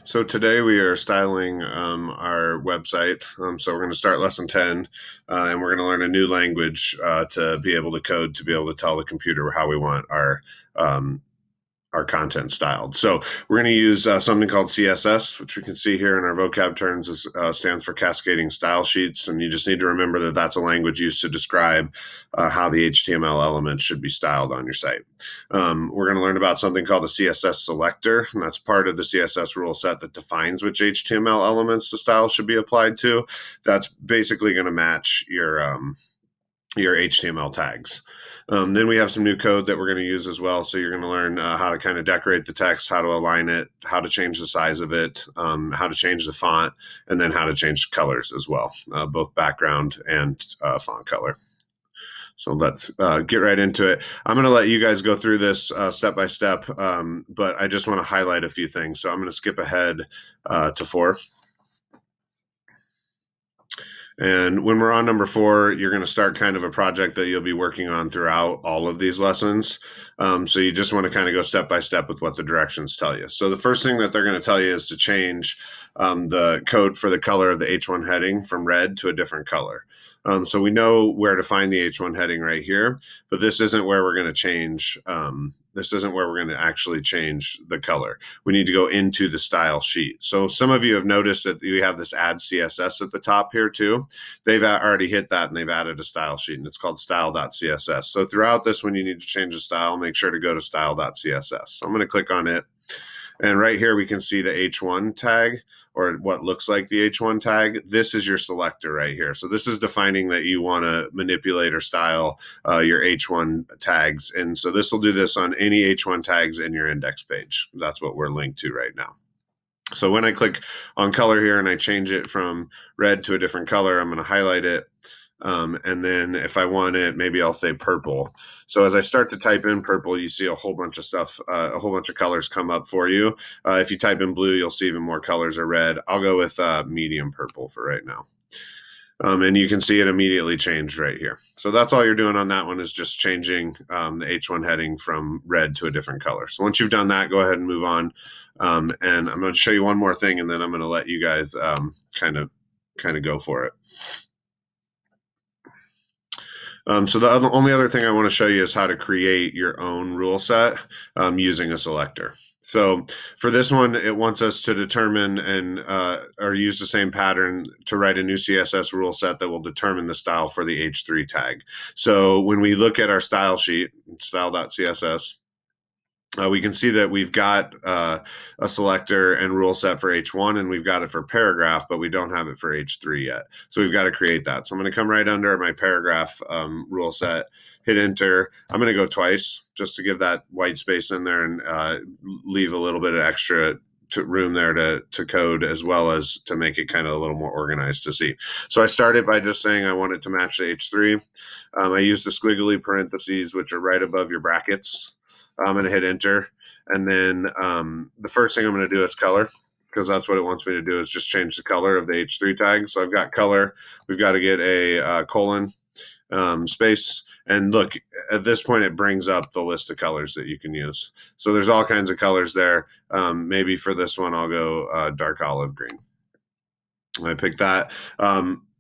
So today we are styling our website. So we're going to start lesson 10, and we're going to learn a new language to be able to code, to be able to tell the computer how we want um, our content styled. So we're going to use something called CSS, which we can see here in our vocab terms stands for Cascading Style Sheets. And you just need to remember that that's a language used to describe how the HTML elements should be styled on your site. We're going to learn about something called the CSS selector, and that's part of the CSS rule set that defines which HTML elements the style should be applied to. That's basically going to match your HTML tags. Then we have some new code that we're going to use as well. So you're going to learn how to kind of decorate the text, how to align it, how to change the size of it, how to change the font, and then how to change colors as well, both background and font color. So let's get right into it. I'm going to let you guys go through this step by step, but I just want to highlight a few things. So I'm going to skip ahead to 4. And when we're on number 4, you're going to start kind of a project that you'll be working on throughout all of these lessons. So you just want to kind of go step by step with what the directions tell you. So the first thing that they're going to tell you is to change the code for the color of the H1 heading from red to a different color. So we know where to find the H1 heading right here, but this isn't where we're going to change. This isn't where we're going to actually change the color. We need to go into the style sheet. So some of you have noticed that we have this add CSS at the top here too. They've already hit that and they've added a style sheet, and it's called style.css. So throughout this, when you need to change the style, make sure to go to style.css. So I'm going to click on it. And right here, we can see the H1 tag, or what looks like the H1 tag. This is your selector right here. So this is defining that you want to manipulate or style your H1 tags. And so this will do this on any H1 tags in your index page. That's what we're linked to right now. So when I click on color here and I change it from red to a different color, I'm going to highlight it. And then if I want it, maybe I'll say purple. So as I start to type in purple, you see a whole bunch of stuff, a whole bunch of colors come up for you. If you type in blue, you'll see even more colors are red. I'll go with medium purple for right now. And you can see it immediately changed right here. So that's all you're doing on that one, is just changing the H1 heading from red to a different color. So once you've done that, go ahead and move on. And I'm going to show you one more thing, and then I'm going to let you guys kind of go for it. So the only other thing I want to show you is how to create your own rule set using a selector. So for this one, it wants us to determine and or use the same pattern to write a new CSS rule set that will determine the style for the H3 tag. So when we look at our style sheet, style.css, we can see that we've got a selector and rule set for H1, and we've got it for paragraph, but we don't have it for H3 yet. So we've got to create that. So I'm going to come right under my paragraph rule set, hit enter. I'm going to go twice just to give that white space in there and leave a little bit of extra room there to code, as well as to make it kind of a little more organized to see. So I started by just saying I want it to match the H3. I use the squiggly parentheses, which are right above your brackets. I'm going to hit enter. And then the first thing I'm going to do is color, because that's what it wants me to do, is just change the color of the H3 tag. So I've got color. We've got to get a colon space. And look, at this point, it brings up the list of colors that you can use. So there's all kinds of colors there. Maybe for this one, I'll go dark olive green. I pick that.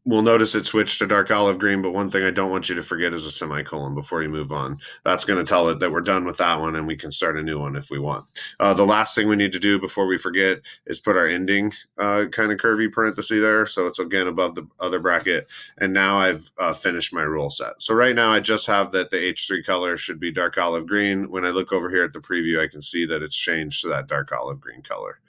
We'll notice it switched to dark olive green, but one thing I don't want you to forget is a semicolon before you move on. That's going to tell it that we're done with that one and we can start a new one if we want. The last thing we need to do before we forget is put our ending kind of curvy parenthesis there. So it's again above the other bracket. And now I've finished my rule set. So right now I just have that the H3 color should be dark olive green. When I look over here at the preview, I can see that it's changed to that dark olive green color.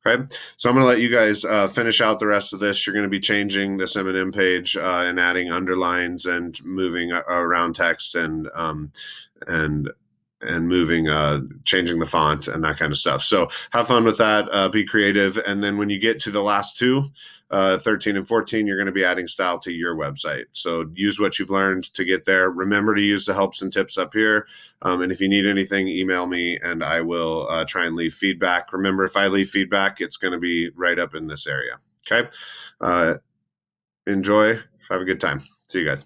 Okay, so I'm going to let you guys finish out the rest of this. You're going to be changing this M&M page and adding underlines and moving around text and moving, changing the font and that kind of stuff. So have fun with that, be creative. And then when you get to the last two, 13 and 14, you're going to be adding style to your website. So use what you've learned to get there. Remember to use the helps and tips up here. And if you need anything, email me and I will try and leave feedback. Remember, if I leave feedback, it's going to be right up in this area. Okay. Enjoy. Have a good time. See you guys.